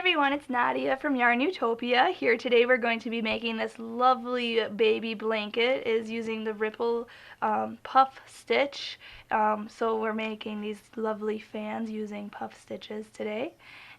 everyone, it's Nadia from YARNutopia. Here today we're going to be making this lovely baby blanket. It is using the Ripple puff stitch. So we're making these lovely fans using puff stitches today.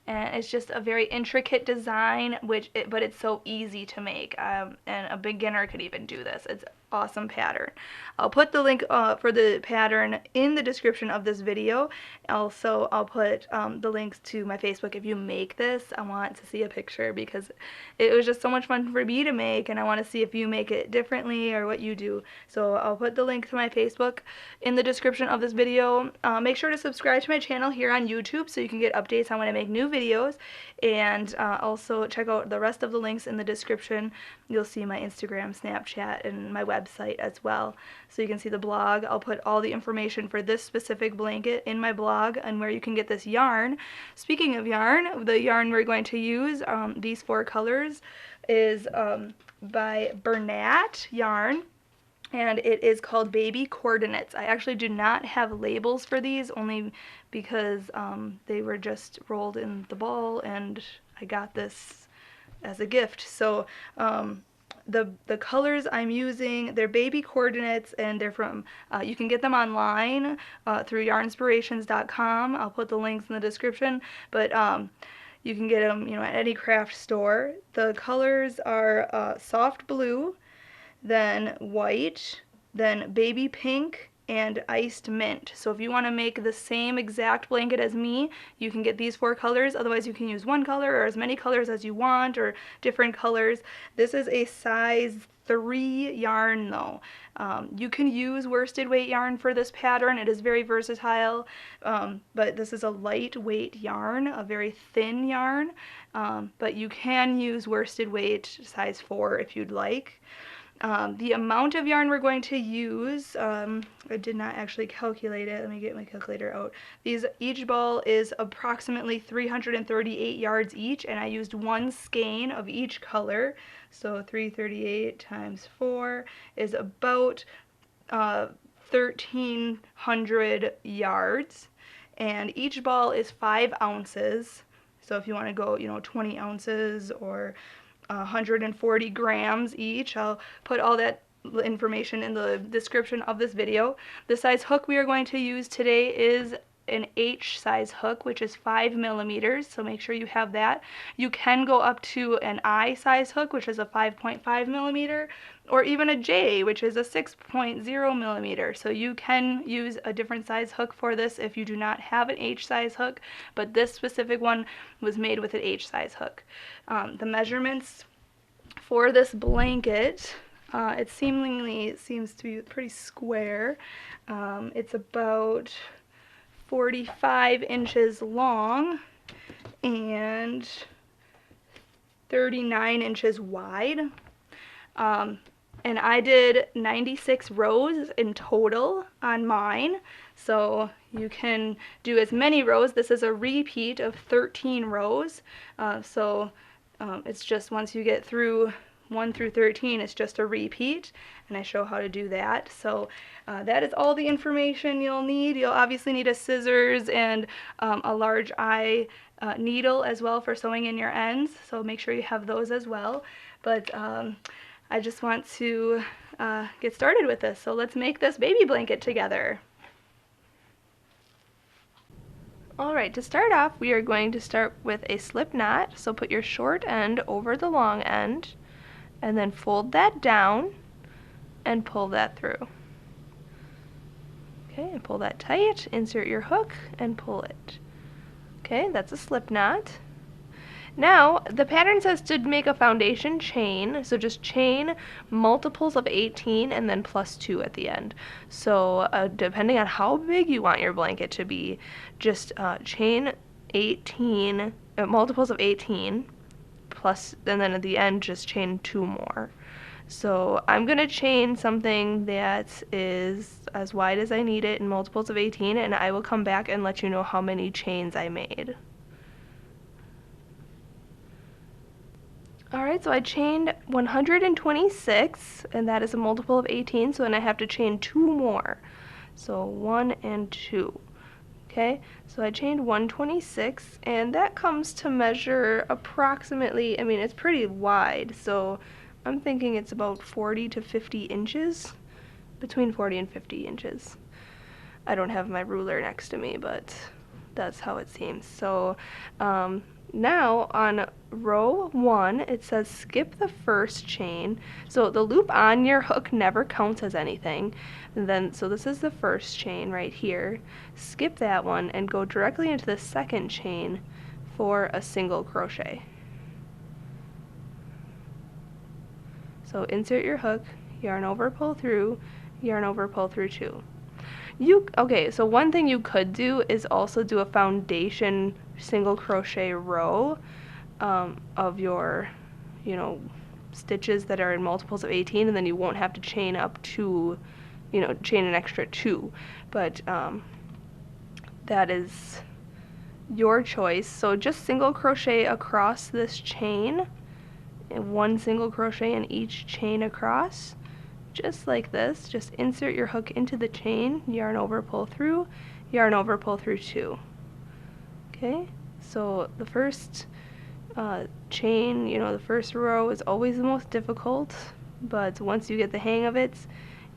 And it's just a very intricate design, but it's so easy to make, and a beginner could even do this. It's awesome pattern. I'll put the link for the pattern in the description of this video. Also, I'll put the links to my Facebook. If you make this, I want to see a picture because it was just so much fun for me to make, and I want to see if you make it differently or what you do. So I'll put the link to my Facebook in the description of this video. Make sure to subscribe to my channel here on YouTube so you can get updates on when I make new videos, and also check out the rest of the links in the description. You'll see my Instagram, Snapchat, and my website as well, so you can see the blog. I'll put all the information for this specific blanket in my blog and where you can get this yarn. Speaking of yarn, the yarn we're going to use, these 4 colors, is by Bernat yarn, and it is called Baby Coordinates. I actually do not have labels for these, only because they were just rolled in the ball and I got this as a gift. So the colors I'm using, they're Baby Coordinates, and they're from, you can get them online through yarnspirations.com. I'll put the links in the description, but you can get them, at any craft store. The colors are soft blue, then white, then baby pink, and iced mint. So if you want to make the same exact blanket as me, you can get these 4 colors. Otherwise you can use one color or as many colors as you want, or different colors. This is a size 3 yarn though. You can use worsted weight yarn for this pattern. It is very versatile, but this is a lightweight yarn, a very thin yarn, but you can use worsted weight size 4 if you'd like. The amount of yarn we're going to use, I did not actually calculate it. Let me get my calculator out. Each ball is approximately 338 yards each, and I used 1 skein of each color. So 338 times 4 is about 1,300 yards, and each ball is 5 ounces. So if you want to go, 20 ounces or 140 grams each. I'll put all that information in the description of this video. The size hook we are going to use today is an H size hook, which is 5 millimeters, so make sure you have that. You can go up to an I size hook, which is a 5.5 millimeter, or even a J, which is a 6.0 millimeter. So you can use a different size hook for this if you do not have an H size hook, but this specific one was made with an H size hook. The measurements for this blanket, it seems to be pretty square. It's about 45 inches long and 39 inches wide. And I did 96 rows in total on mine, so you can do as many rows. This is a repeat of 13 rows, it's just once you get through 1 through 13, it's just a repeat, and I show how to do that. So that is all the information you'll need. You'll obviously need a scissors and a large eye needle as well for sewing in your ends, so make sure you have those as well. But I just want to get started with this, so let's make this baby blanket together. Alright, to start off, we are going to start with a slip knot. So put your short end over the long end, and then fold that down and pull that through. Okay, and pull that tight, insert your hook, and pull it. Okay, that's a slip knot. Now, the pattern says to make a foundation chain, so just chain multiples of 18 and then plus 2 at the end. So depending on how big you want your blanket to be, just chain 18, multiples of 18, plus, and then at the end just chain 2 more. So I'm going to chain something that is as wide as I need it in multiples of 18, and I will come back and let you know how many chains I made. Alright, so I chained 126, and that is a multiple of 18, so then I have to chain 2 more. So 1 and 2. Okay, so I chained 126, and that comes to measure approximately, I mean, it's pretty wide, so I'm thinking it's about 40 to 50 inches, between 40 and 50 inches. I don't have my ruler next to me, but that's how it seems. So now on row 1, it says skip the first chain. So the loop on your hook never counts as anything. And then, so this is the first chain right here. Skip that one and go directly into the second chain for a single crochet. So insert your hook, yarn over, pull through, yarn over, pull through 2. Okay, so one thing you could do is also do a foundation single crochet row of your, stitches that are in multiples of 18, and then you won't have to chain up to, chain an extra 2. But that is your choice. So just single crochet across this chain, and 1 single crochet in each chain across. Just like this. Just insert your hook into the chain, yarn over, pull through, yarn over, pull through 2. Okay, so the first chain, the first row is always the most difficult, but once you get the hang of it,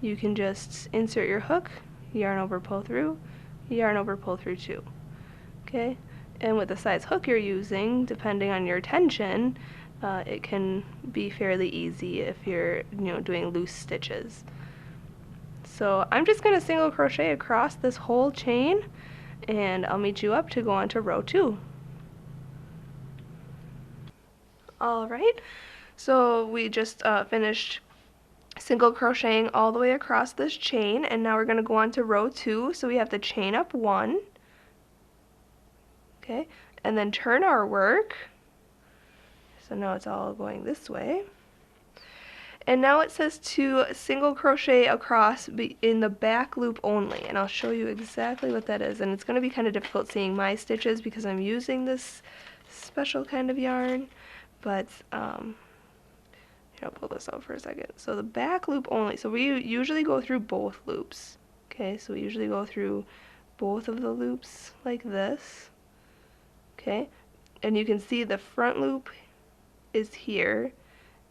you can just insert your hook, yarn over, pull through, yarn over, pull through 2. Okay, and with the size hook you're using, depending on your tension, it can be fairly easy if you're, doing loose stitches. So I'm just going to single crochet across this whole chain, and I'll meet you up to go on to row 2. Alright, so we just finished single crocheting all the way across this chain, and now we're going to go on to row 2. So we have to chain up 1, okay, and then turn our work. So now it's all going this way. And now it says to single crochet across in the back loop only, and I'll show you exactly what that is. And it's going to be kind of difficult seeing my stitches because I'm using this special kind of yarn, but I'll pull this out for a second. So the back loop only, so we usually go through both loops. Okay, so we usually go through both of the loops like this. Okay, and you can see the front loop is here,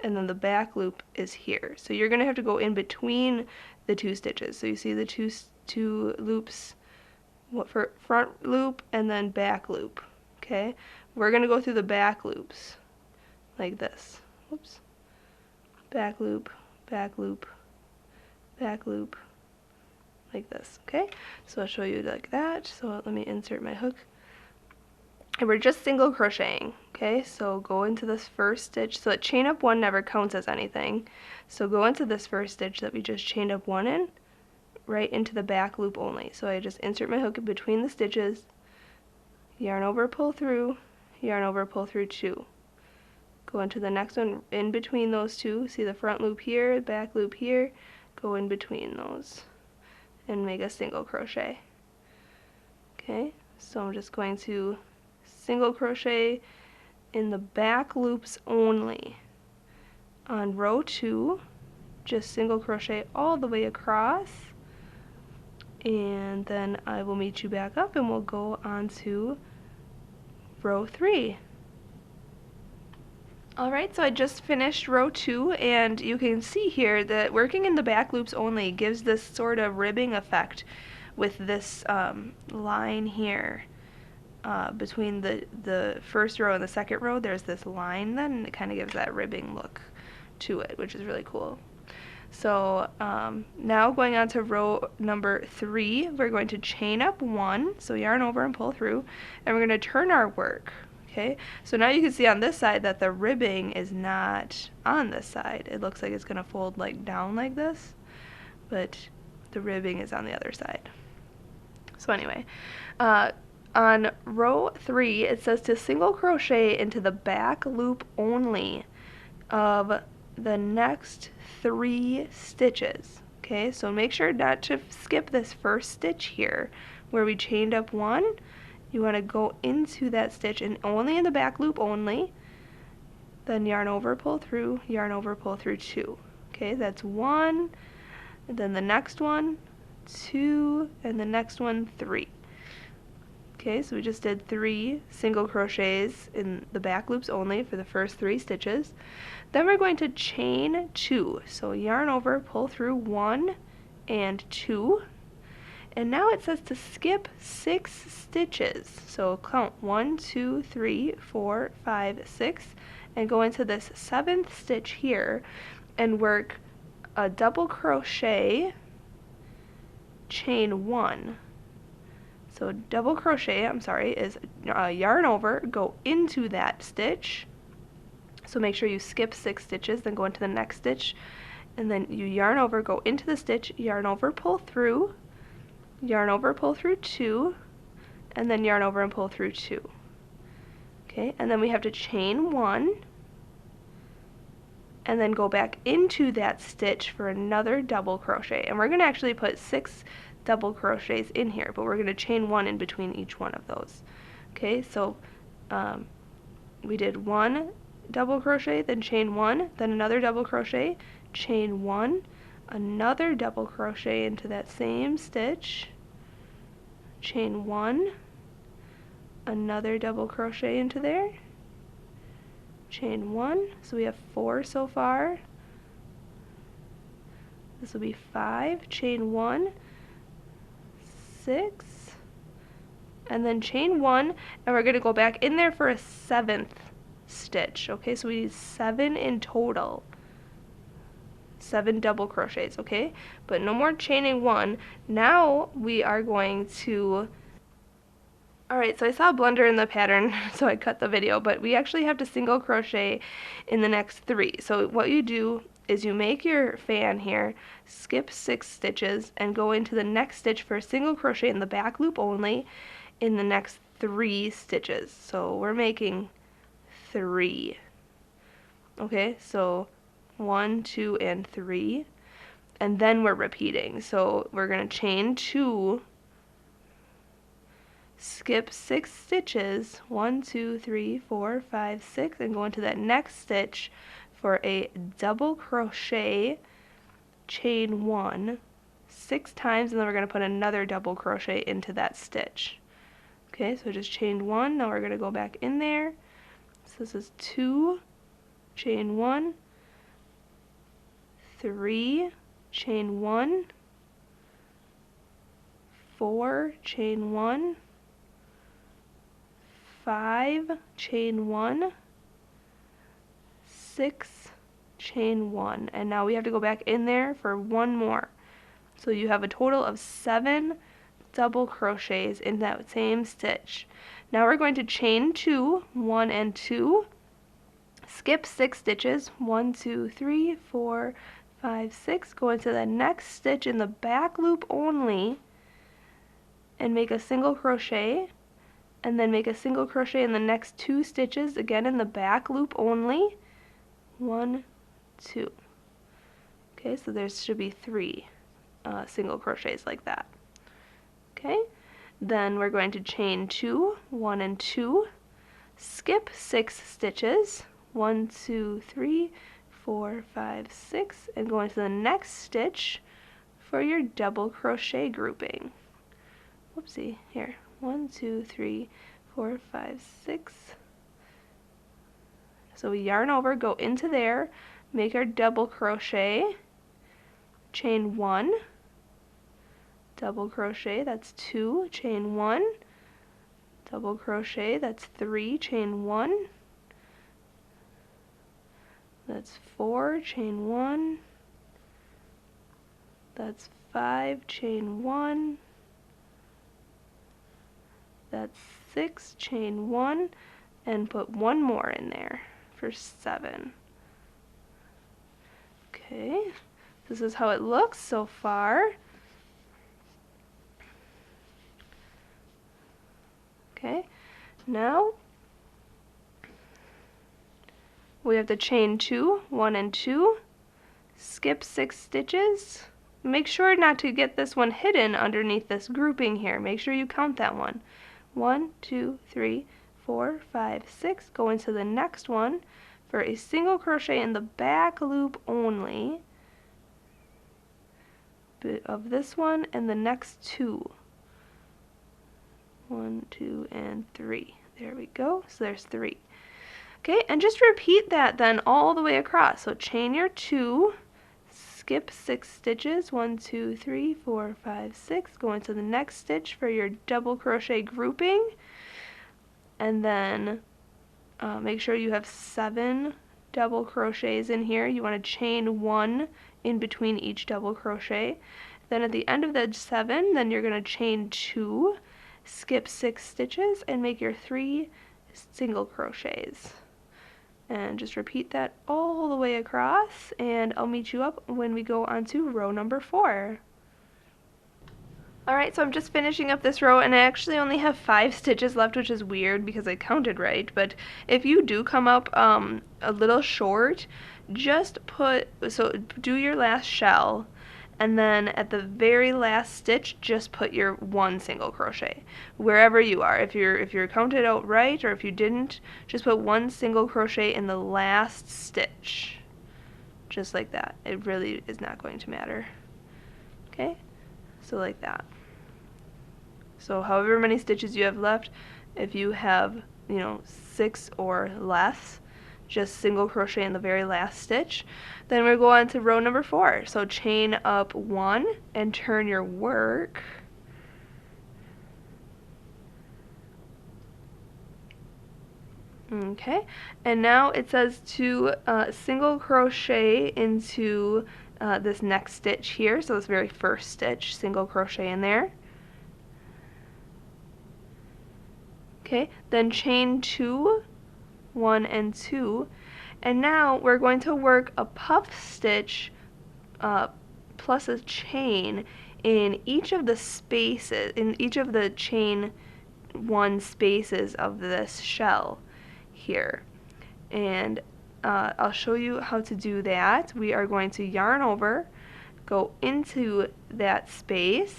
and then the back loop is here. So you're going to have to go in between the 2 stitches. So you see the two loops, for front loop and then back loop. Okay, we're going to go through the back loops like this. Oops. Back loop, back loop, back loop, like this. Okay, so I'll show you like that. So let me insert my hook. And we're just single crocheting, okay? So go into this first stitch. So that chain up 1 never counts as anything. So go into this first stitch that we just chained up 1 in, right into the back loop only. So I just insert my hook in between the stitches, yarn over, pull through, yarn over, pull through 2. Go into the next one in between those 2. See the front loop here, back loop here. Go in between those and make a single crochet. Okay, so I'm just going to single crochet in the back loops only. On row 2, just single crochet all the way across, and then I will meet you back up and we'll go on to row 3. Alright, so I just finished row 2, and you can see here that working in the back loops only gives this sort of ribbing effect with this line here. Between the first row and the second row, there's this line then, and it kind of gives that ribbing look to it, which is really cool. So now going on to row number 3, we're going to chain up 1, so yarn over and pull through, and we're going to turn our work. Okay, so now you can see on this side that the ribbing is not on this side. It looks like it's going to fold like down like this, but the ribbing is on the other side. So anyway, on row 3, it says to single crochet into the back loop only of the next 3 stitches. Okay, so make sure not to skip this first stitch here where we chained up 1. You want to go into that stitch and only in the back loop only, then yarn over, pull through, yarn over, pull through 2. Okay, that's 1, and then the next one, 2, and the next one, 3. Okay, so we just did 3 single crochets in the back loops only for the first 3 stitches. Then we're going to chain 2. So yarn over, pull through 1 and 2. And now it says to skip 6 stitches. So count 1, 2, 3, 4, 5, 6, and go into this 7th stitch here and work a double crochet, chain 1. So double crochet, is yarn over, go into that stitch. So make sure you skip 6 stitches, then go into the next stitch, and then you yarn over, go into the stitch, yarn over, pull through, yarn over, pull through 2, and then yarn over and pull through 2. Okay, and then we have to chain 1, and then go back into that stitch for another double crochet. And we're going to actually put 6 double crochets in here, but we're going to chain 1 in between each one of those. Okay, so we did 1 double crochet, then chain 1, then another double crochet, chain 1, another double crochet into that same stitch, chain 1, another double crochet into there, chain 1, so we have 4 so far. This will be 5, chain 1, 6, and then chain 1, and we're going to go back in there for a 7th stitch. Okay, so we need 7 in total. 7 double crochets, okay? But no more chaining 1. Now we are going to... Alright, so I saw a blunder in the pattern, so I cut the video, but we actually have to single crochet in the next 3. So what you do is you make your fan here, skip 6 stitches, and go into the next stitch for a single crochet in the back loop only in the next 3 stitches. So we're making 3. Okay, so 1, 2, and 3, and then we're repeating. So we're going to chain 2, skip 6 stitches, 1, 2, 3, 4, 5, 6, and go into that next stitch for a double crochet, chain 1 6 times, and then we're going to put another double crochet into that stitch. Okay, so just chain 1, now we're going to go back in there. So this is 2, chain 1, 3, chain 1, 4, chain 1, 5, chain 1, 6, chain 1, and now we have to go back in there for 1 more. So you have a total of 7 double crochets in that same stitch. Now we're going to chain 2, 1 and 2, skip 6 stitches, 1, 2, 3, 4, 5, 6, go into the next stitch in the back loop only and make a single crochet, and then make a single crochet in the next 2 stitches, again in the back loop only, 1, 2. Okay, so there should be 3 single crochets like that. Okay, then we're going to chain 2, 1 and 2, skip 6 stitches, 1, 2, 3, 4, 5, 6, and go into the next stitch for your double crochet grouping. Whoopsie, here, 1, 2, 3, 4, 5, 6. So we yarn over, go into there, make our double crochet, chain 1, double crochet, that's 2, chain 1, double crochet, that's 3, chain 1, that's 4, chain 1, that's 5, chain 1, that's 6, chain 1, and put 1 more in there for 7. Okay, this is how it looks so far. Okay, now we have to chain 2, 1 and 2, skip 6 stitches. Make sure not to get this one hidden underneath this grouping here. Make sure you count that one. 1, 2, 3, 4, 5, 6. Go into the next one for a single crochet in the back loop only of this one and the next 2. 1, 2, and 3. There we go. So there's 3. Okay, and just repeat that then all the way across. So chain your 2, skip 6 stitches, 1, 2, 3, 4, 5, 6, go into the next stitch for your double crochet grouping, and then make sure you have 7 double crochets in here. You want to chain 1 in between each double crochet. Then at the end of the 7, then you're going to chain 2, skip 6 stitches, and make your 3 single crochets. And just repeat that all the way across, and I'll meet you up when we go on to row number 4. Alright, so I'm just finishing up this row, and I actually only have 5 stitches left, which is weird because I counted right, but if you do come up a little short, just do your last shell, and then at the very last stitch, just put your 1 single crochet, wherever you are. If you're counted out right, or if you didn't, just put 1 single crochet in the last stitch, just like that. It really is not going to matter. Okay, so like that. So however many stitches you have left, if you have 6 or less, just single crochet in the very last stitch. Then we'll go on to row number 4. So chain up 1 and turn your work. Okay, and now it says to single crochet into this next stitch here, so this very first stitch, single crochet in there. Okay, then chain 2, 1 and 2, and now we're going to work a puff stitch plus a chain in each of the spaces, in each of the chain 1 spaces of this shell here. And I'll show you how to do that. We are going to yarn over, go into that space,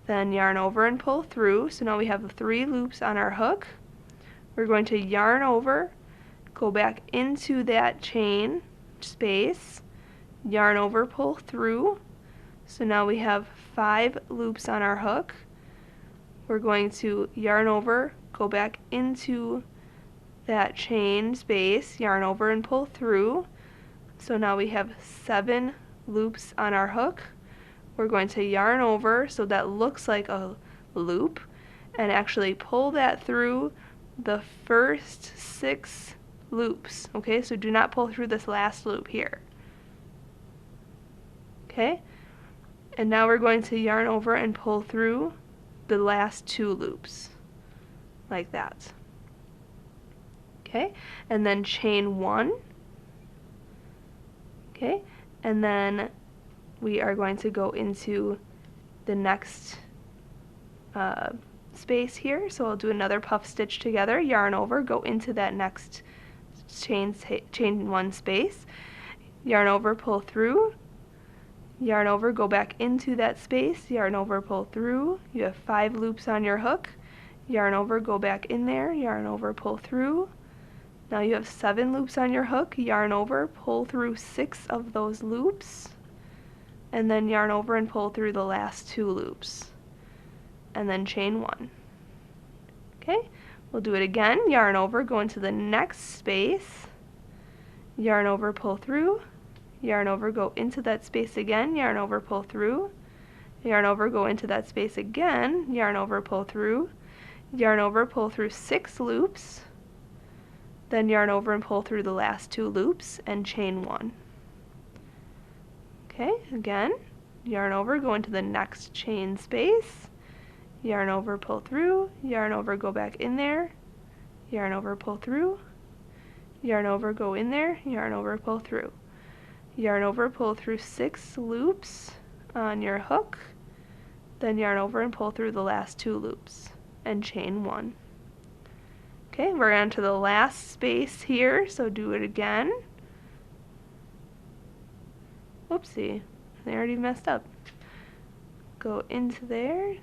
then yarn over and pull through. So now we have 3 loops on our hook. We're going to yarn over, go back into that chain space, yarn over, pull through. So now we have 5 loops on our hook. We're going to yarn over, go back into that chain space, yarn over and pull through. So now we have 7 loops on our hook. We're going to yarn over so that looks like a loop, and actually pull that through the first 6 loops. Okay, so do not pull through this last loop here. Okay, and now we're going to yarn over and pull through the last 2 loops, like that. Okay, and then chain 1. Okay, and then we are going to go into the next space here. So I'll do another puff stitch together, yarn over, go into that next chain 1 space, yarn over, pull through, yarn over, go back into that space, yarn over, pull through. You have 5 loops on your hook, yarn over, go back in there, yarn over, pull through. Now you have 7 loops on your hook, yarn over, pull through 6 of those loops, and then yarn over and pull through the last 2 loops, and then chain 1. Okay, we'll do it again, yarn over, go into the next space, yarn over, pull through, yarn over, go into that space again, yarn over, pull through, yarn over, go into that space again, yarn over, pull through, yarn over, pull through 6 loops, then yarn over and pull through the last 2 loops, and chain 1. Okay, again, yarn over, go into the next chain space, yarn over, pull through, yarn over, go back in there, yarn over, pull through, yarn over, go in there, yarn over, pull through, yarn over, pull through 6 loops on your hook, then yarn over and pull through the last 2 loops, and chain 1. Okay, we're on to the last space here, so do it again. Whoopsie, I already messed up. Go into there,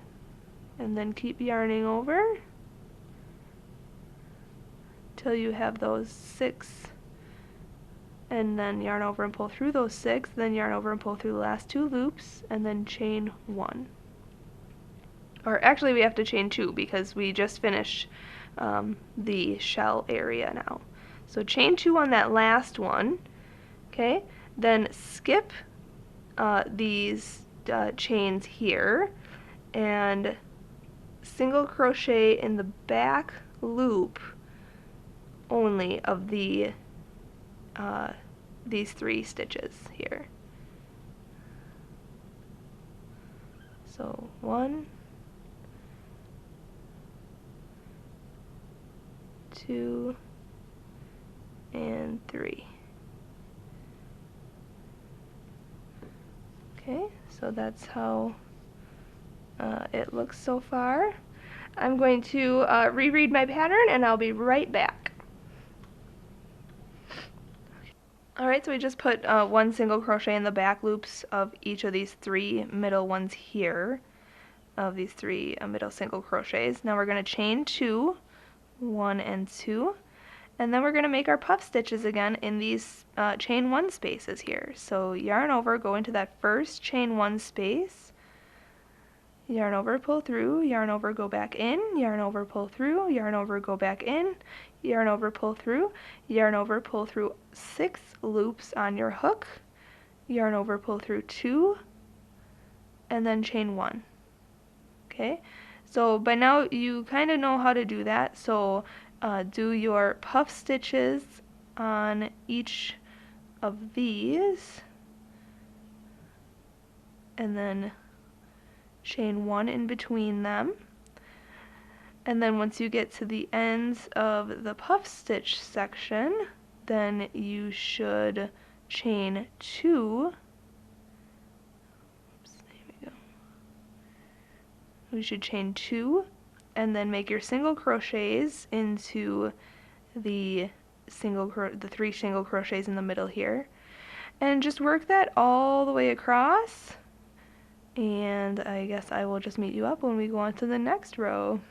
and then keep yarning over till you have those 6, and then yarn over and pull through those 6, then yarn over and pull through the last 2 loops, and then chain 1. or actually we have to chain 2 because we just finished the shell area now. So chain 2 on that last one, okay? Then skip these chains here and single crochet in the back loop only of the these 3 stitches here. So 1, 2, and 3. Okay, so that's how it looks so far. I'm going to reread my pattern and I'll be right back. Alright, so we just put 1 single crochet in the back loops of each of these 3 middle ones here, of these 3 middle single crochets. Now we're going to chain 2, 1 and 2, and then we're going to make our puff stitches again in these chain 1 spaces here. So yarn over, go into that first chain 1 space, yarn over, pull through, yarn over, go back in, yarn over, pull through, yarn over, go back in, yarn over, pull through, yarn over, pull through 6 loops on your hook, yarn over, pull through 2, and then chain 1. Okay, so by now you kind of know how to do that, so do your puff stitches on each of these, and then chain 1 in between them. And then once you get to the ends of the puff stitch section, then you should chain 2. Oops, there we go. We should chain 2 and then make your single crochets into the 3 single crochets in the middle here. And just work that all the way across. And I guess I will just meet you up when we go on to the next row.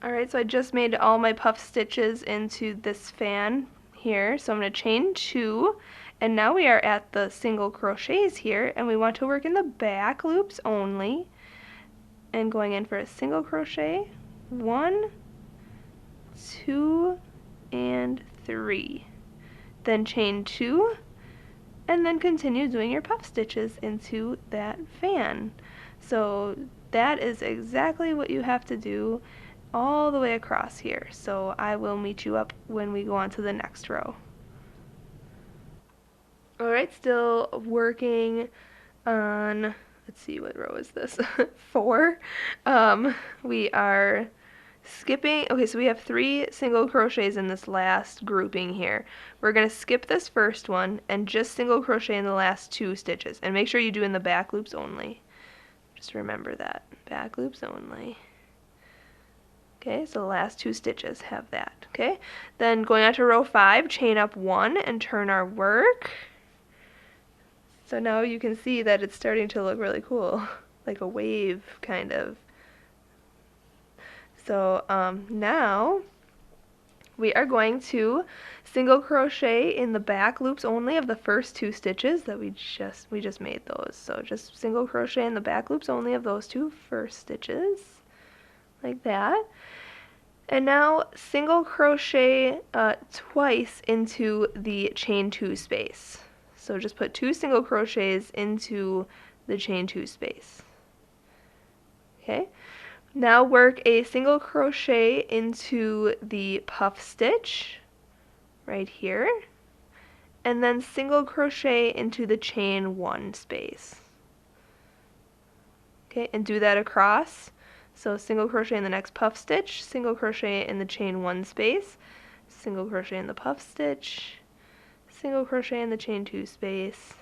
Alright, so I just made all my puff stitches into this fan here, so I'm going to chain 2, and now we are at the single crochets here, and we want to work in the back loops only, and going in for a single crochet, 1, 2, and 3. Then chain 2, and then continue doing your puff stitches into that fan. So that is exactly what you have to do all the way across here. So I will meet you up when we go on to the next row. Alright, still working on, let's see, what row is this? 4. We are skipping, okay, so we have 3 single crochets in this last grouping here. We're going to skip this first one and just single crochet in the last 2 stitches. And make sure you do in the back loops only. Just remember that. Back loops only. Okay, so the last 2 stitches have that. Okay, then going on to row 5, chain up 1 and turn our work. So now you can see that it's starting to look really cool, like a wave kind of. So now we are going to single crochet in the back loops only of the first 2 stitches that we just made those. So just single crochet in the back loops only of those 2 first stitches, like that. And now single crochet twice into the chain 2 space. So just put 2 single crochets into the chain 2 space. Okay. Now work a single crochet into the puff stitch right here, and then single crochet into the chain 1 space. Okay, and do that across. So single crochet in the next puff stitch, single crochet in the chain 1 space, single crochet in the puff stitch, single crochet in the chain 2 space,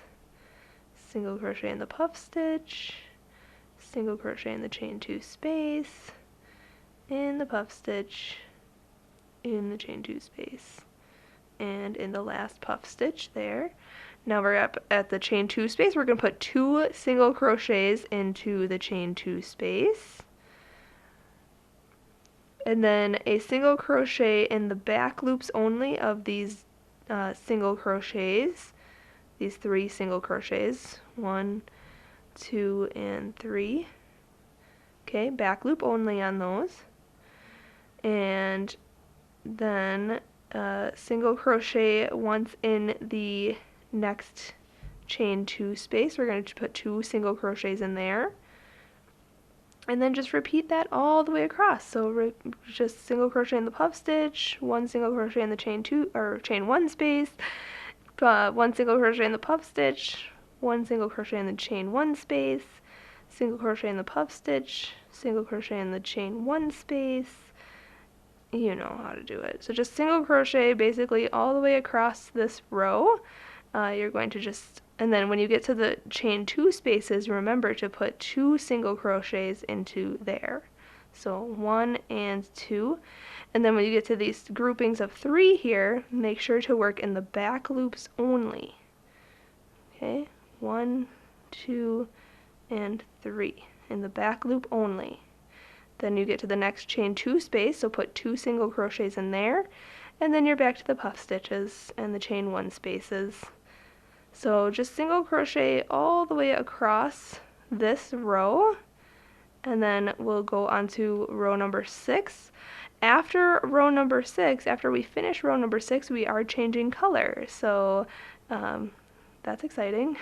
single crochet in the puff stitch, single crochet in the chain 2 space, in the puff stitch, in the chain 2 space, and in the last puff stitch there. Now we're up at the chain 2 space. We're going to put 2 single crochets into the chain 2 space, and then a single crochet in the back loops only of these single crochets, these 3 single crochets, 1, 2, and 3. Okay, back loop only on those. And then single crochet once in the next chain 2 space. We're going to put 2 single crochets in there. And then just repeat that all the way across. So just single crochet in the puff stitch, 1 single crochet in the chain 2 or chain 1 space, 1 single crochet in the puff stitch, 1 single crochet in the chain 1 space, single crochet in the puff stitch, single crochet in the chain 1 space. You know how to do it. So just single crochet basically all the way across this row. You're going to just, and then when you get to the chain 2 spaces, remember to put 2 single crochets into there. So 1 and 2. And then when you get to these groupings of 3 here, make sure to work in the back loops only. Okay, 1, 2, and 3 in the back loop only. Then you get to the next chain 2 space, so put 2 single crochets in there, and then you're back to the puff stitches and the chain 1 spaces. So just single crochet all the way across this row, and then we'll go on to row number 6. After row number 6, after we finish row number 6, we are changing color. So that's exciting.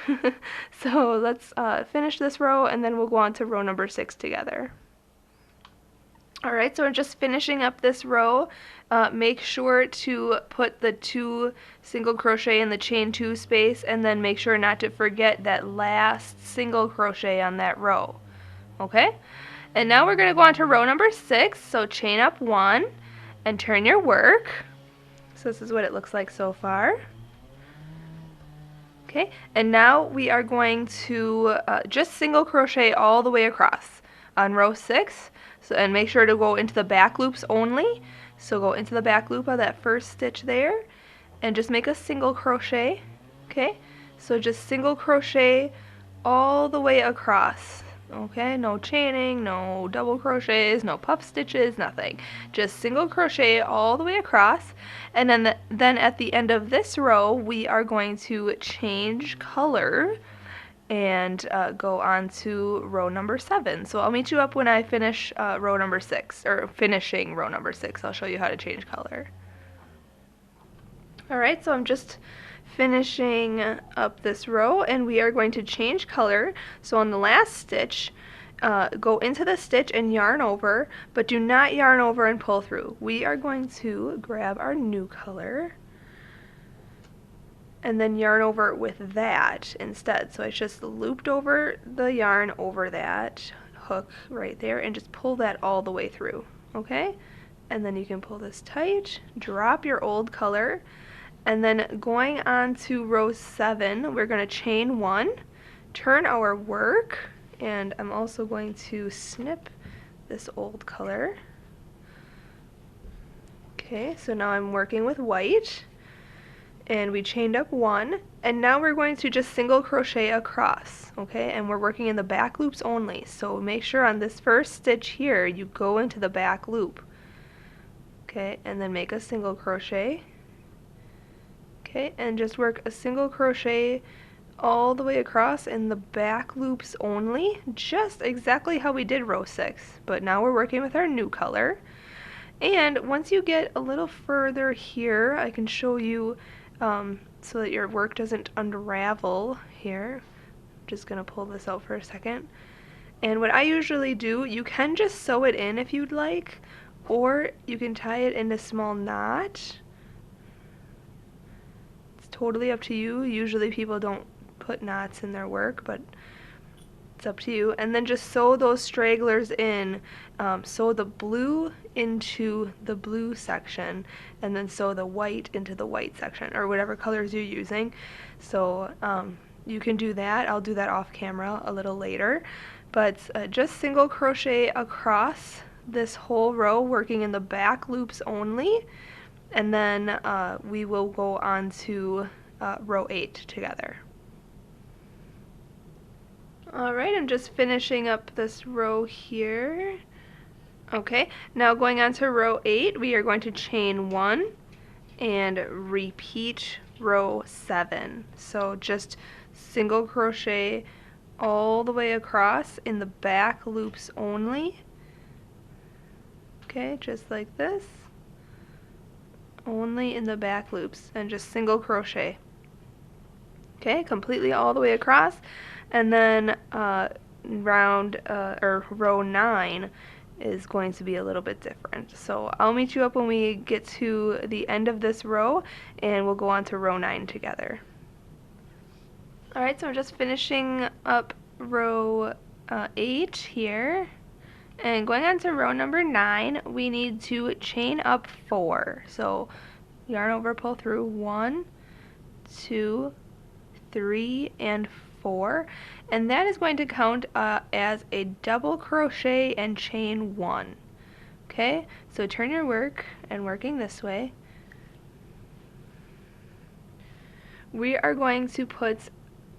So let's finish this row, and then we'll go on to row number 6 together. Alright, so we're just finishing up this row. Make sure to put the 2 single crochet in the chain 2 space, and then make sure not to forget that last single crochet on that row. Okay? And now we're going to go on to row number 6, so chain up 1 and turn your work. So this is what it looks like so far. Okay, and now we are going to just single crochet all the way across on row 6. So, and make sure to go into the back loops only. So go into the back loop of that first stitch there and just make a single crochet. Okay, so just single crochet all the way across. Okay, no chaining, no double crochets, no puff stitches, nothing. Just single crochet all the way across, and then at the end of this row we are going to change color and go on to row number 7. So I'll meet you up when I finish row number 6, or finishing row number 6. I'll show you how to change color. Alright, so I'm just finishing up this row, and we are going to change color. So on the last stitch, go into the stitch and yarn over, but do not yarn over and pull through. We are going to grab our new color and then yarn over with that instead. So I just looped over the yarn over that hook right there and just pull that all the way through, okay? And then you can pull this tight, drop your old color, and then going on to row 7, we're going to chain 1, turn our work, and I'm also going to snip this old color. Okay, so now I'm working with white, and we chained up 1, and now we're going to just single crochet across, okay, and we're working in the back loops only. So make sure on this first stitch here you go into the back loop, okay, and then make a single crochet, okay, and just work a single crochet all the way across in the back loops only, just exactly how we did row 6, but now we're working with our new color. And once you get a little further here, I can show you so that your work doesn't unravel here. I'm just going to pull this out for a second. And what I usually do, you can just sew it in if you'd like, or you can tie it in a small knot. It's totally up to you. Usually people don't put knots in their work, but it's up to you. And then just sew those stragglers in. Sew the blue into the blue section, and then sew the white into the white section, or whatever colors you're using. So you can do that. I'll do that off camera a little later. But just single crochet across this whole row, working in the back loops only, and then we will go on to row 8 together. Alright, I'm just finishing up this row here. Okay, now going on to row 8, we are going to chain 1 and repeat row 7. So just single crochet all the way across in the back loops only. Okay, just like this. Only in the back loops, and just single crochet. Okay, completely all the way across, and then row 9 is going to be a little bit different. So I'll meet you up when we get to the end of this row, and we'll go on to row 9 together. Alright, so I'm just finishing up row 8 here, and going on to row number 9, we need to chain up 4. So yarn over, pull through 1, 2, 3, and 4, and that is going to count as a double crochet and chain 1. Okay, so turn your work and working this way. We are going to put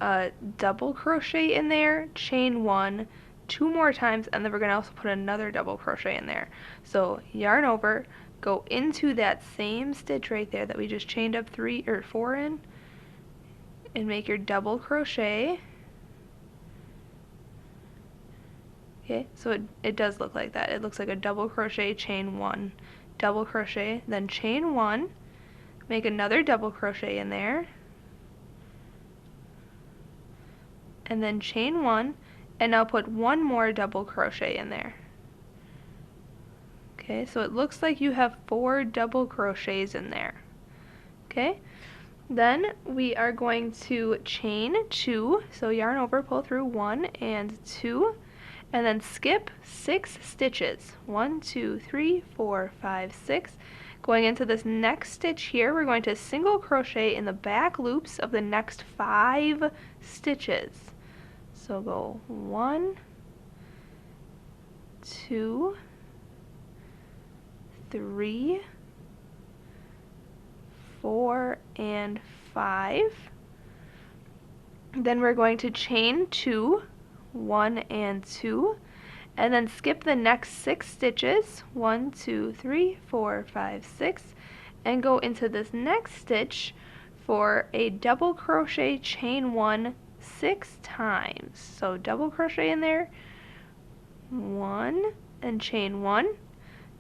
a double crochet in there, chain 1, 2 more times, and then we're going to also put another double crochet in there. So yarn over, go into that same stitch right there that we just chained up 3 or 4 in, and make your double crochet. Okay, so it does look like that. It looks like a double crochet, chain 1, double crochet, then chain 1, make another double crochet in there, and then chain 1, and now put 1 more double crochet in there. Okay, so it looks like you have 4 double crochets in there. Okay, then we are going to chain 2, so yarn over, pull through 1 and 2, and then skip 6 stitches. 1, 2, 3, 4, 5, 6. Going into this next stitch here, we're going to single crochet in the back loops of the next 5 stitches. So go 1, 2, 3, 4, and 5. Then we're going to chain 2, 1 and 2, and then skip the next 6 stitches, 1, 2, 3, 4, 5, 6, and go into this next stitch for a double crochet, chain 1 6 times. So double crochet in there, 1 and chain 1,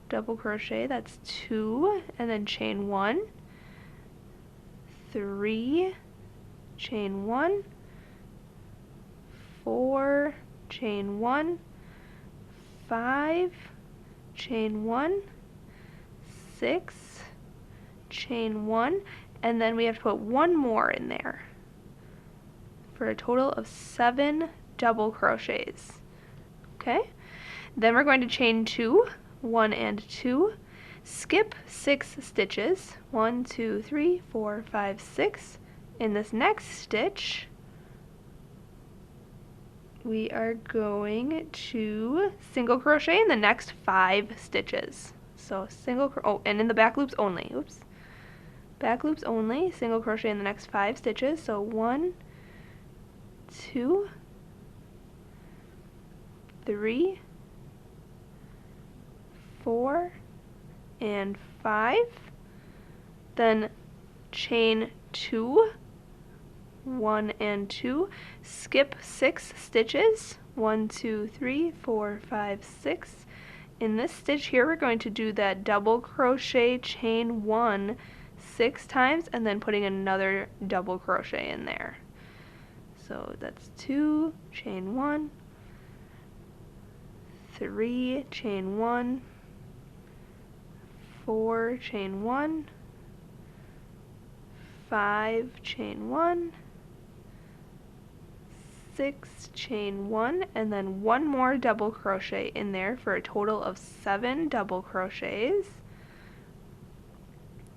double crochet, that's 2, and then chain 1, 3, chain 1, 4, chain 1, 5, chain 1, 6, chain 1, and then we have to put 1 more in there for a total of 7 double crochets. Okay, then we're going to chain 2, 1 and 2, skip 6 stitches, 1, 2, 3, 4, 5, 6. In this next stitch, we are going to single crochet in the next 5 stitches. So and in the back loops only, oops. Back loops only, single crochet in the next 5 stitches. So 1, 2, 3, 4, and 5. Then chain 2, 1 and 2, skip 6 stitches, 1, 2, 3, 4, 5, 6. In this stitch here, we're going to do that double crochet, chain 1 6 times, and then putting another double crochet in there. So that's 2, chain 1, 3, chain 1, 4, chain 1, 5, chain 1, 6, chain 1, and then 1 more double crochet in there for a total of 7 double crochets.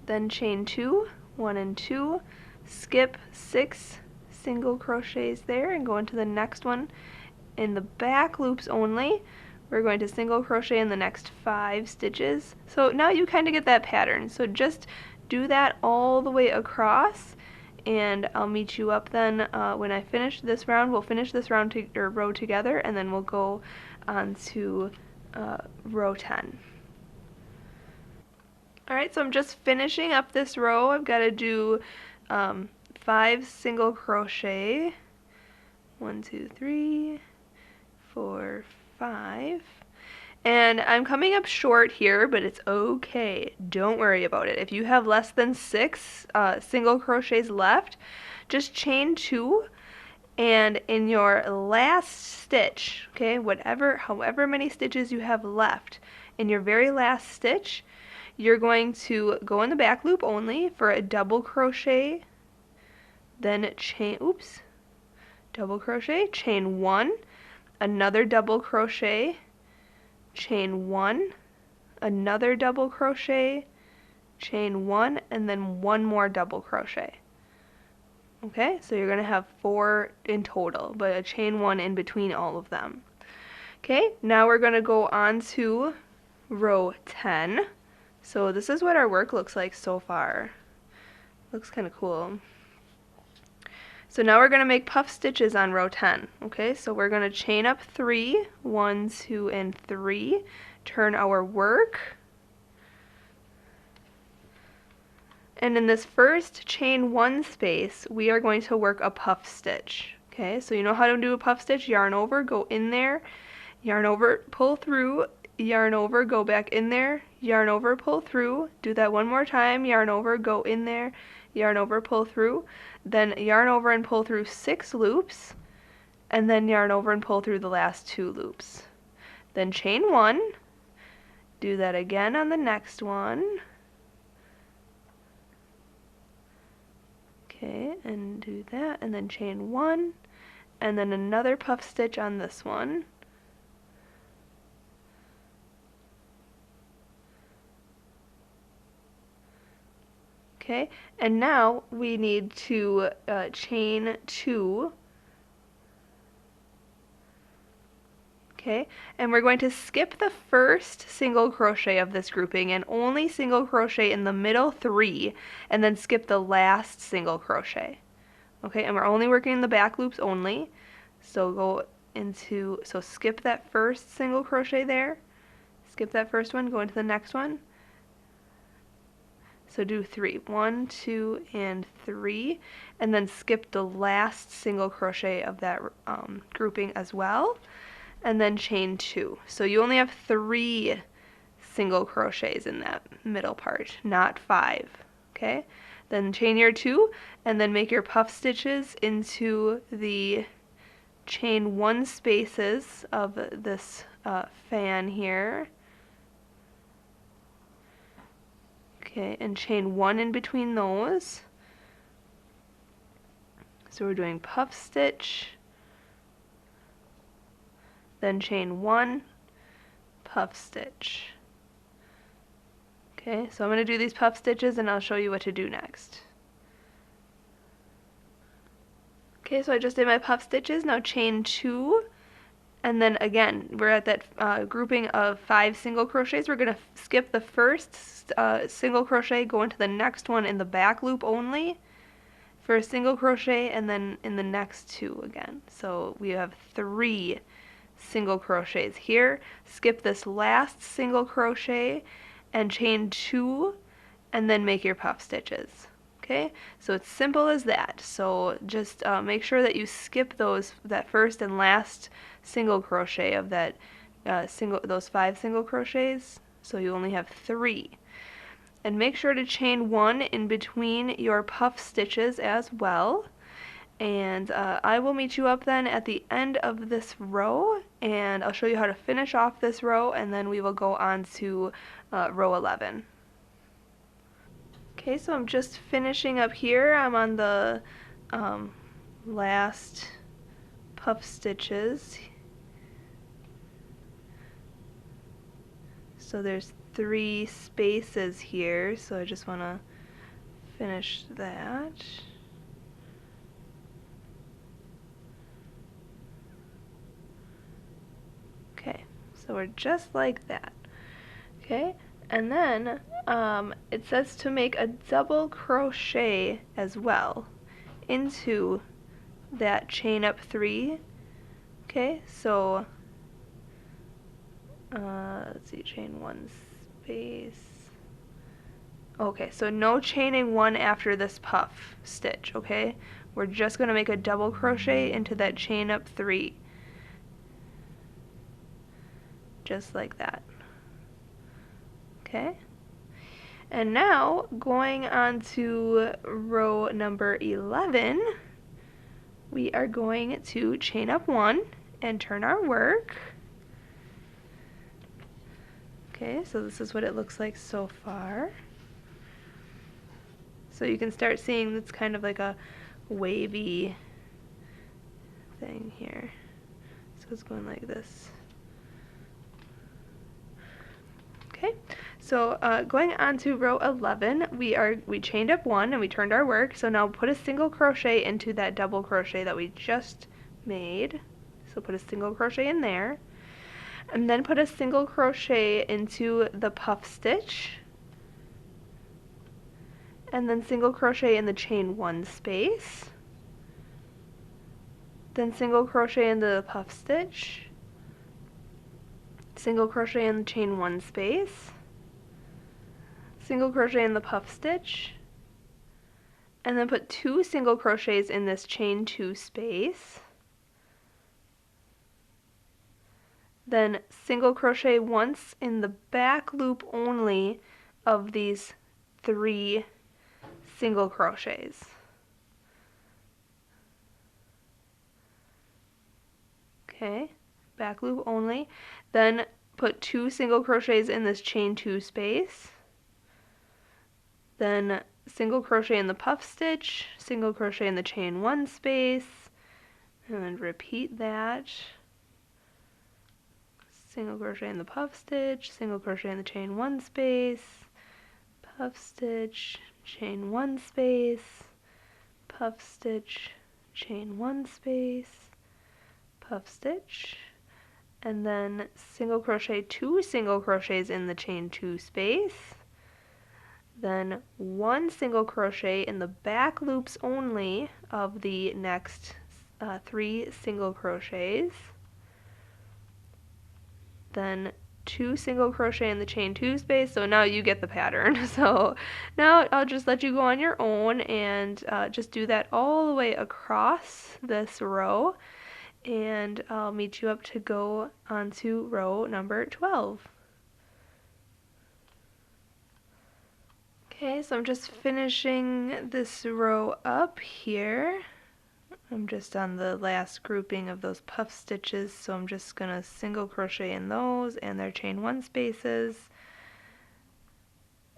Then chain 2, 1 and 2, skip 6 single crochets there and go into the next one. In the back loops only, we're going to single crochet in the next 5 stitches. So now you kind of get that pattern. So just do that all the way across, and I'll meet you up then when I finish this round. We'll finish this row together, and then we'll go on to row 10. Alright, so I'm just finishing up this row. I've got to do 5 single crochet. 1, 2, 3, 4, 5. And I'm coming up short here, but it's okay. Don't worry about it. If you have less than 6 single crochets left, just chain 2, and in your last stitch, okay, however many stitches you have left, in your very last stitch, you're going to go in the back loop only for a double crochet, then double crochet, chain 1, another double crochet, chain 1, another double crochet, chain 1, and then one more double crochet. Okay, so you're going to have 4 in total, but a chain 1 in between all of them. Okay, now we're going to go on to row 10. So this is what our work looks like so far. Looks kind of cool. So now we're going to make puff stitches on row 10. Okay, so we're going to chain up 3, 1, 2, and 3, turn our work, and in this first chain 1 space, we are going to work a puff stitch. Okay, so you know how to do a puff stitch? Yarn over, go in there, yarn over, pull through, yarn over, go back in there, yarn over, pull through, do that one more time, yarn over, go in there, yarn over, pull through, then yarn over and pull through 6 loops, and then yarn over and pull through the last 2 loops. Then chain 1, do that again on the next one. Okay, and do that, and then chain 1, and then another puff stitch on this one. Okay, and now we need to chain 2. Okay, and we're going to skip the first single crochet of this grouping and only single crochet in the middle 3, and then skip the last single crochet. Okay, and we're only working in the back loops only. So skip that first single crochet there, skip that first one, go into the next one. So do 3, 1, 2, and 3, and then skip the last single crochet of that grouping as well, and then chain 2. So you only have 3 single crochets in that middle part, not 5. Okay? Then chain your 2, and then make your puff stitches into the chain 1 spaces of this fan here. Okay, and chain 1 in between those. So we're doing puff stitch, then chain 1, puff stitch. Okay, so I'm going to do these puff stitches and I'll show you what to do next. Okay, so I just did my puff stitches, now chain 2, and then again, we're at that grouping of 5 single crochets. We're going to skip the first single crochet, go into the next one in the back loop only for a single crochet, and then in the next 2 again. So we have 3 single crochets here. Skip this last single crochet and chain 2, and then make your puff stitches. Okay, so it's simple as that. So just make sure that you skip that first and last single crochet of that those 5 single crochets, so you only have 3. And make sure to chain 1 in between your puff stitches as well. And I will meet you up then at the end of this row, and I'll show you how to finish off this row, and then we will go on to row 11. Okay, so I'm just finishing up here. I'm on the last puff stitches. So there's 3 spaces here, so I just want to finish that. Okay, so we're just like that. Okay, and then it says to make a double crochet as well into that chain up 3. Okay, so let's see, chain 1 space. Okay, so no chaining 1 after this puff stitch, okay? we're just going to make a double crochet into that chain up 3. Just like that. Okay? And now, going on to row number 11, we are going to chain up 1 and turn our work. Okay, so this is what it looks like so far. So you can start seeing it's kind of like a wavy thing here. So it's going like this. Okay, so going on to row 11, we chained up 1 and we turned our work. So now put a single crochet into that double crochet that we just made. So put a single crochet in there, and then put a single crochet into the puff stitch, and then single crochet in the chain 1 space, then single crochet in the puff stitch, single crochet in the chain 1 space, single crochet in the puff stitch, and then put 2 single crochets in this chain 2 space, then single crochet once in the back loop only of these 3 single crochets. Okay, back loop only. Then put 2 single crochets in this chain 2 space, then single crochet in the puff stitch, single crochet in the chain 1 space, and repeat that. Single crochet in the puff stitch, single crochet in the chain 1 space, puff stitch, chain 1 space, puff stitch, chain 1 space, puff stitch, and then single crochet 2 single crochets in the chain 2 space, then 1 single crochet in the back loops only of the next 3 single crochets, then 2 single crochet in the chain 2 space. So now you get the pattern. So now I'll just let you go on your own and just do that all the way across this row, and I'll meet you up to go onto row number 12. Okay, so I'm just finishing this row up here. I'm just on the last grouping of those puff stitches, so I'm just going to single crochet in those and their chain 1 spaces.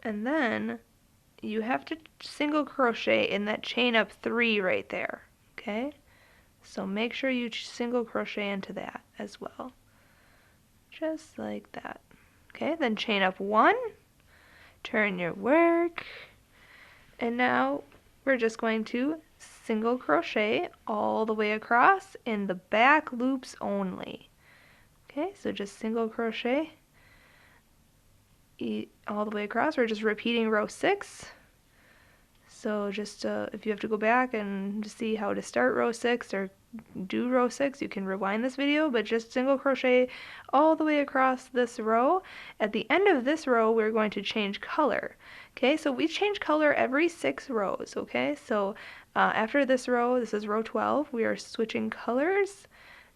And then you have to single crochet in that chain up 3 right there, okay? So make sure you single crochet into that as well. Just like that. Okay, then chain up 1, turn your work, and now we're just going to single crochet all the way across in the back loops only. Okay, so just single crochet all the way across. We're just repeating row 6. So just if you have to go back and see how to start row 6 or do row 6, you can rewind this video, but just single crochet all the way across this row. At the end of this row, we're going to change color. Okay, so we change color every 6 rows, okay? So after this row, this is row 12, we are switching colors,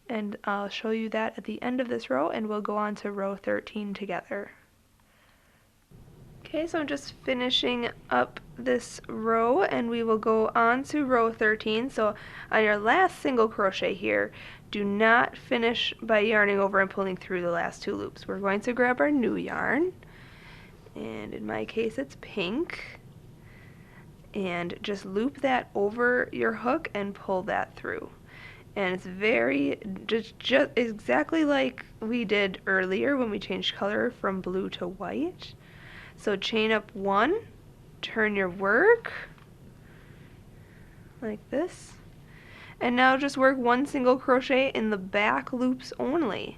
and I'll show you that at the end of this row, and we'll go on to row 13 together. Okay, so I'm just finishing up this row, and we will go on to row 13. So on your last single crochet here, do not finish by yarning over and pulling through the last 2 loops. We're going to grab our new yarn, and in my case it's pink, and just loop that over your hook and pull that through. And it's very, just exactly like we did earlier when we changed color from blue to white. So chain up 1, turn your work, like this, and now just work 1 single crochet in the back loops only,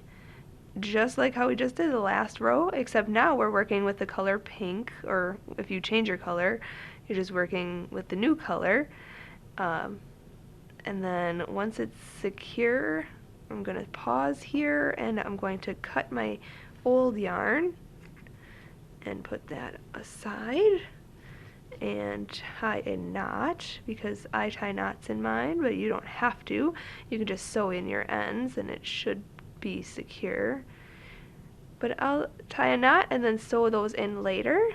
just like how we just did the last row, except now we're working with the color pink, or if you change your color, you're just working with the new color. And then once it's secure, I'm going to pause here, and I'm going to cut my old yarn and put that aside, and tie a knot, because I tie knots in mine, but you don't have to. You can just sew in your ends and it should be secure. But I'll tie a knot and then sew those in later,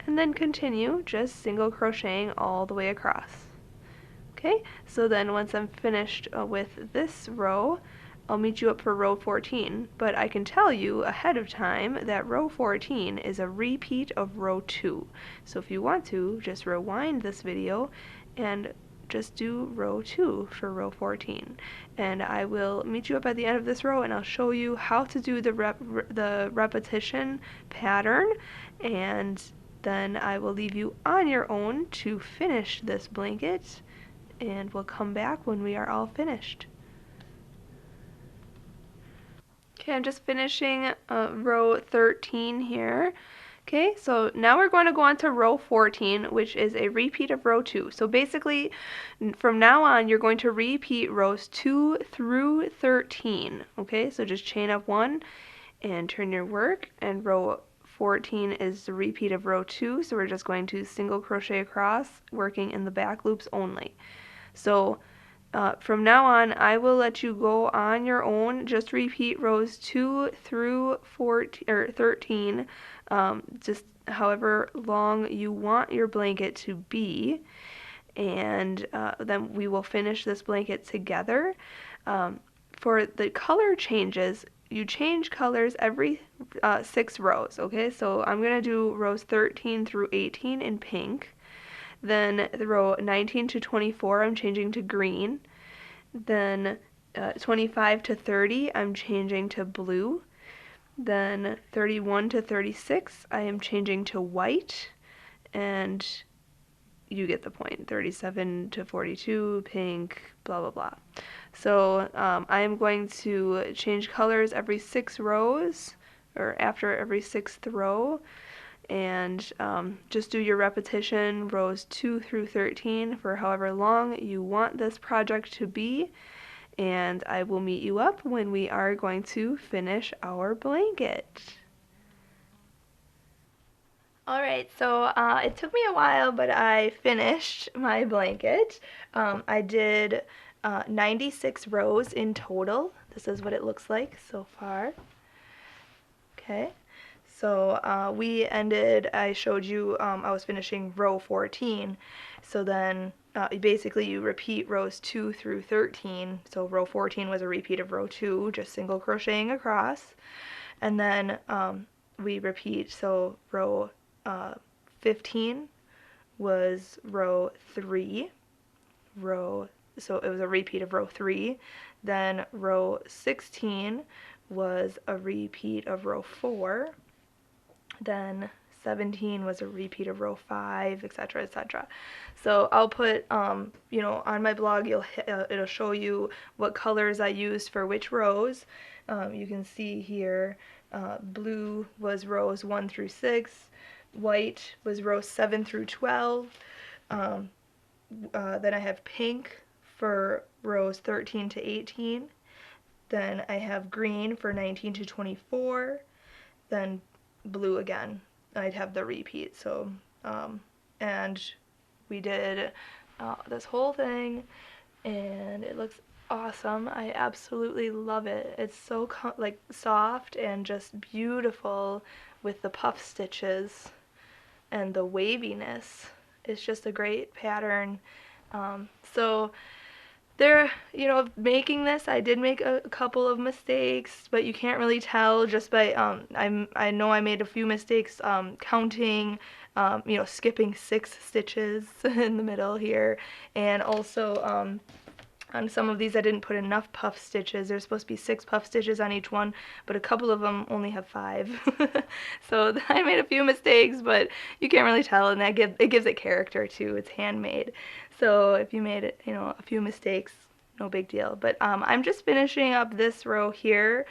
and then continue just single crocheting all the way across. Okay, so then once I'm finished with this row, I'll meet you up for row 14, but I can tell you ahead of time that row 14 is a repeat of row 2. So if you want to, just rewind this video and just do row 2 for row 14. And I will meet you up at the end of this row and I'll show you how to do the repetition pattern, and then I will leave you on your own to finish this blanket, and we'll come back when we are all finished. Okay, I'm just finishing row 13 here. Okay, so now we're going to go on to row 14, which is a repeat of row 2. So basically, from now on, you're going to repeat rows 2 through 13. Okay, so just chain up 1 and turn your work, and row 14 is the repeat of row 2, so we're just going to single crochet across, working in the back loops only. So from now on, I will let you go on your own. Just repeat rows 2 through 13, just however long you want your blanket to be, and then we will finish this blanket together. For the color changes, you change colors every 6 rows, okay? So I'm going to do rows 13 through 18 in pink. Then the row 19 to 24, I'm changing to green. Then 25 to 30, I'm changing to blue. Then 31 to 36, I am changing to white. And you get the point. 37 to 42, pink, blah, blah, blah. So I am going to change colors every 6 rows, or after every 6th row. And just do your repetition rows 2 through 13 for however long you want this project to be, and I will meet you up when we are going to finish our blanket. Alright, so it took me a while, but I finished my blanket. I did 96 rows in total. This is what it looks like so far. Okay. So we ended, I showed you, I was finishing row 14, so then basically you repeat rows 2 through 13, so row 14 was a repeat of row 2, just single crocheting across, and then we repeat, so row 15 was row 3, so it was a repeat of row 3, then row 16 was a repeat of row 4, then 17 was a repeat of row 5, etc., etc. So I'll put, you know, on my blog, it'll show you what colors I used for which rows. You can see here, blue was rows 1 through 6, white was rows 7 through 12, then I have pink for rows 13 to 18, then I have green for 19 to 24, then blue again. I'd have the repeat. So and we did this whole thing, and it looks awesome. I absolutely love it. It's so like soft and just beautiful with the puff stitches and the waviness. It's just a great pattern. So there, you know, making this, I did make a couple of mistakes, but you can't really tell just by, I know I made a few mistakes counting, you know, skipping 6 stitches in the middle here, and also on some of these I didn't put enough puff stitches. There's supposed to be 6 puff stitches on each one, but a couple of them only have 5. So I made a few mistakes, but you can't really tell, and it gives it character too. It's handmade. So if you made it, you know, a few mistakes, no big deal. But I'm just finishing up this row here.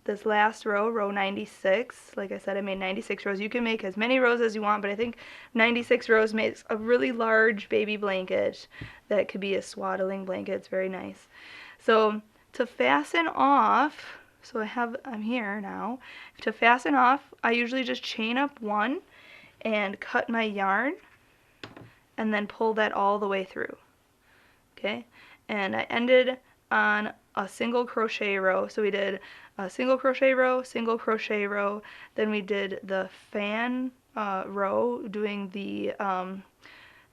This last row, row 96, like I said, I made 96 rows. You can make as many rows as you want, but I think 96 rows makes a really large baby blanket that could be a swaddling blanket. It's very nice. So to fasten off, so I'm here now. To fasten off, I usually just chain up 1, and cut my yarn and then pull that all the way through. Okay, and I ended on a single crochet row. So we did a single crochet row, then we did the fan row, doing the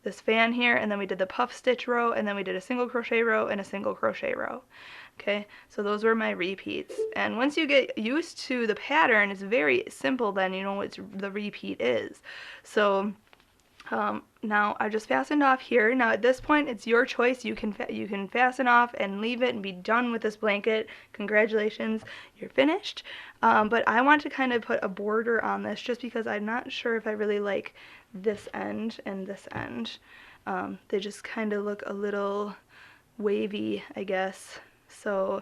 this fan here, and then we did the puff stitch row, and then we did a single crochet row and a single crochet row. Okay, so those were my repeats. And once you get used to the pattern, it's very simple then, you know what the repeat is. So now I just fastened off here. Now at this point it's your choice. You can fasten off and leave it and be done with this blanket. Congratulations, you're finished. But I want to kind of put a border on this just because I'm not sure if I really like this end and this end. They just kind of look a little wavy, I guess. So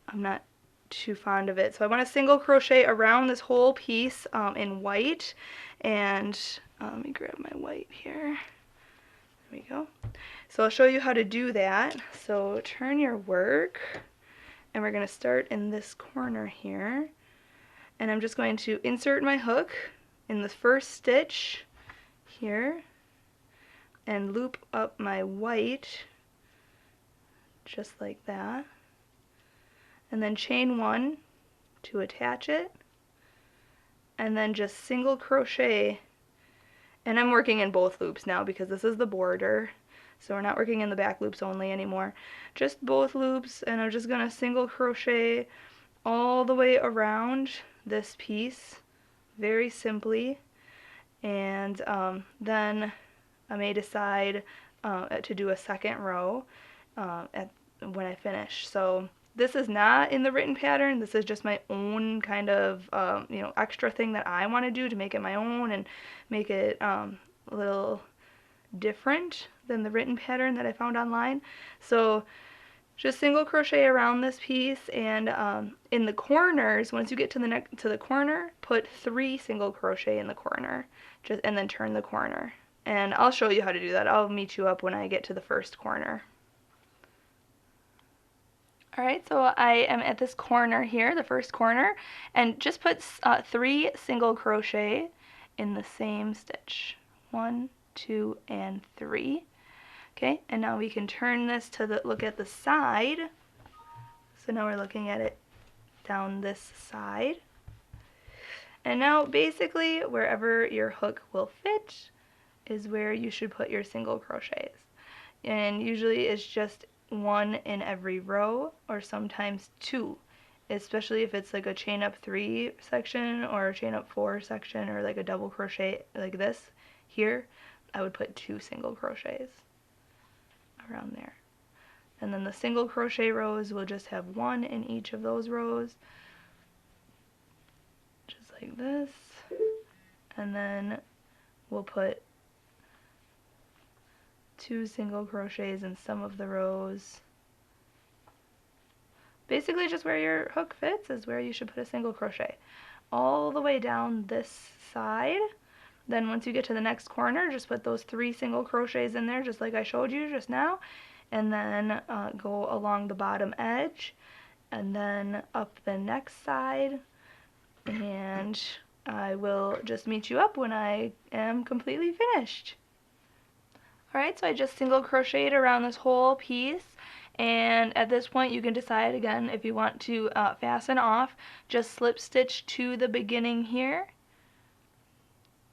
I'm not too fond of it. So I want to single crochet around this whole piece in white, and let me grab my white here. There we go. So I'll show you how to do that. So turn your work, and we're going to start in this corner here, and I'm just going to insert my hook in the first stitch here and loop up my white just like that, and then chain one to attach it, and then just single crochet. And I'm working in both loops now because this is the border, so we're not working in the back loops only anymore, just both loops. And I'm just gonna single crochet all the way around this piece very simply, and then I may decide to do a second row when I finish. So this is not in the written pattern. This is just my own kind of you know, extra thing that I want to do to make it my own and make it a little different than the written pattern that I found online. So just single crochet around this piece, and in the corners, once you get to the corner, put 3 single crochet in the corner, and then turn the corner. And I'll show you how to do that. I'll meet you up when I get to the first corner. Alright, so I am at this corner here, the first corner, and just put 3 single crochet in the same stitch. 1, 2, and 3. Okay, and now we can turn this to look at the side. So now we're looking at it down this side. And now basically wherever your hook will fit is where you should put your single crochets. And usually it's just 1 in every row, or sometimes 2, especially if it's like a chain up 3 section or a chain up 4 section, or like a double crochet like this here. I would put 2 single crochets around there. And then the single crochet rows will just have 1 in each of those rows, just like this. And then we'll put 2 single crochets in some of the rows. Basically just where your hook fits is where you should put a single crochet. All the way down this side. Then once you get to the next corner, just put those 3 single crochets in there just like I showed you just now, and then go along the bottom edge and then up the next side, and I will just meet you up when I am completely finished. Alright, so I just single crocheted around this whole piece, and at this point you can decide again if you want to fasten off. Just slip stitch to the beginning here,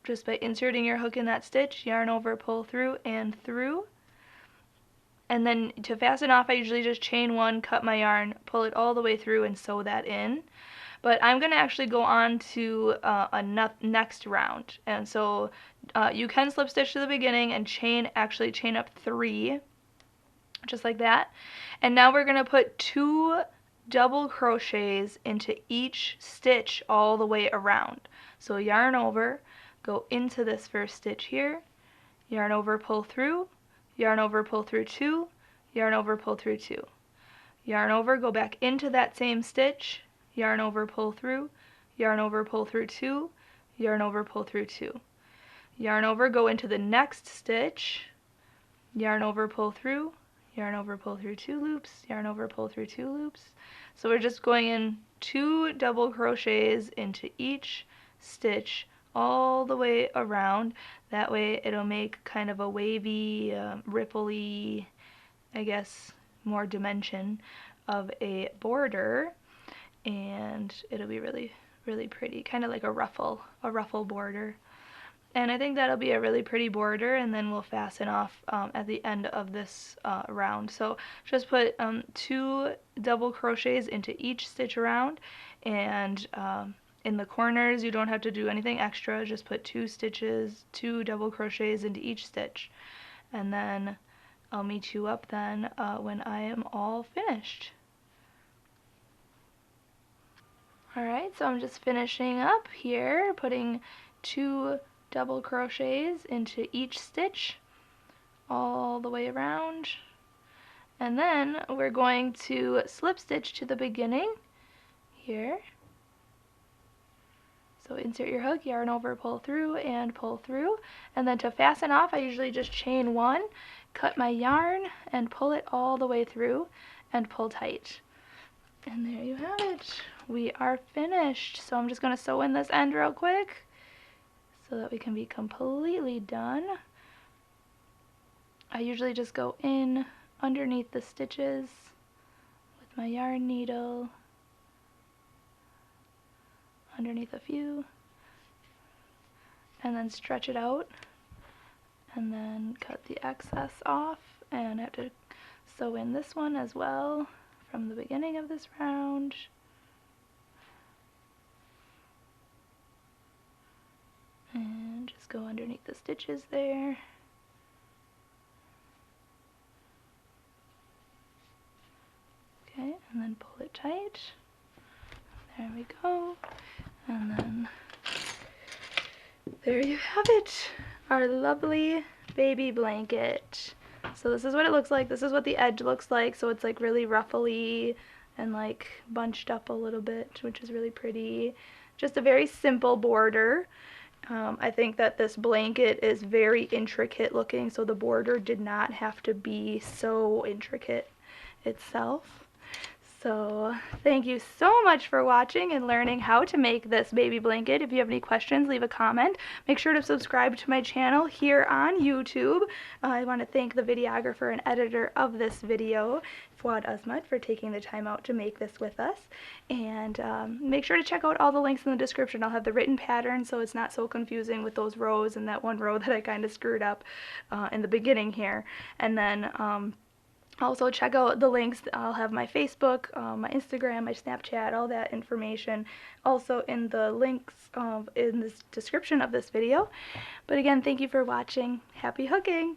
just by inserting your hook in that stitch, yarn over, pull through, and through. And then to fasten off, I usually just chain 1, cut my yarn, pull it all the way through, and sew that in. But I'm going to actually go on to a next round. And so you can slip stitch to the beginning and actually chain up 3, just like that. And now we're going to put 2 double crochets into each stitch all the way around. So yarn over, go into this first stitch here, yarn over, pull through, yarn over, pull through 2, yarn over, pull through 2. Yarn over, go back into that same stitch, yarn over, pull through, yarn over, pull through 2, yarn over, pull through 2. Yarn over, go into the next stitch, yarn over, pull through, yarn over, pull through 2 loops, yarn over, pull through 2 loops. So we're just going in 2 double crochets into each stitch all the way around. That way it'll make kind of a wavy, rippley, I guess, more dimension of a border, and it'll be really, really pretty, kind of like a ruffle border. And I think that'll be a really pretty border, and then we'll fasten off at the end of this round. So just put 2 double crochets into each stitch around, and in the corners you don't have to do anything extra, just put 2 stitches, 2 double crochets into each stitch, and then I'll meet you up then when I am all finished. Alright, so I'm just finishing up here, putting 2 double crochets into each stitch all the way around, and then we're going to slip stitch to the beginning here. So insert your hook, yarn over, pull through, and pull through, and then to fasten off I usually just chain 1, cut my yarn, and pull it all the way through and pull tight. And there you have it. We are finished. So I'm just going to sew in this end real quick so that we can be completely done. I usually just go in underneath the stitches with my yarn needle, underneath a few, and then stretch it out, and then cut the excess off, and I have to sew in this one as well from the beginning of this round. And just go underneath the stitches there. Okay, and then pull it tight. There we go. And then there you have it, our lovely baby blanket. So this is what it looks like. This is what the edge looks like. So it's like really ruffly and like bunched up a little bit, which is really pretty. Just a very simple border. I think that this blanket is very intricate looking, so the border did not have to be so intricate itself. So thank you so much for watching and learning how to make this baby blanket. If you have any questions, leave a comment. Make sure to subscribe to my channel here on YouTube. I want to thank the videographer and editor of this video, Fuad Azmat, for taking the time out to make this with us. And make sure to check out all the links in the description. I'll have the written pattern so it's not so confusing with those rows and that one row that I kind of screwed up in the beginning here. And then also check out the links. I'll have my Facebook, my Instagram, my Snapchat, all that information also in the links in the description of this video. But again, thank you for watching. Happy hooking!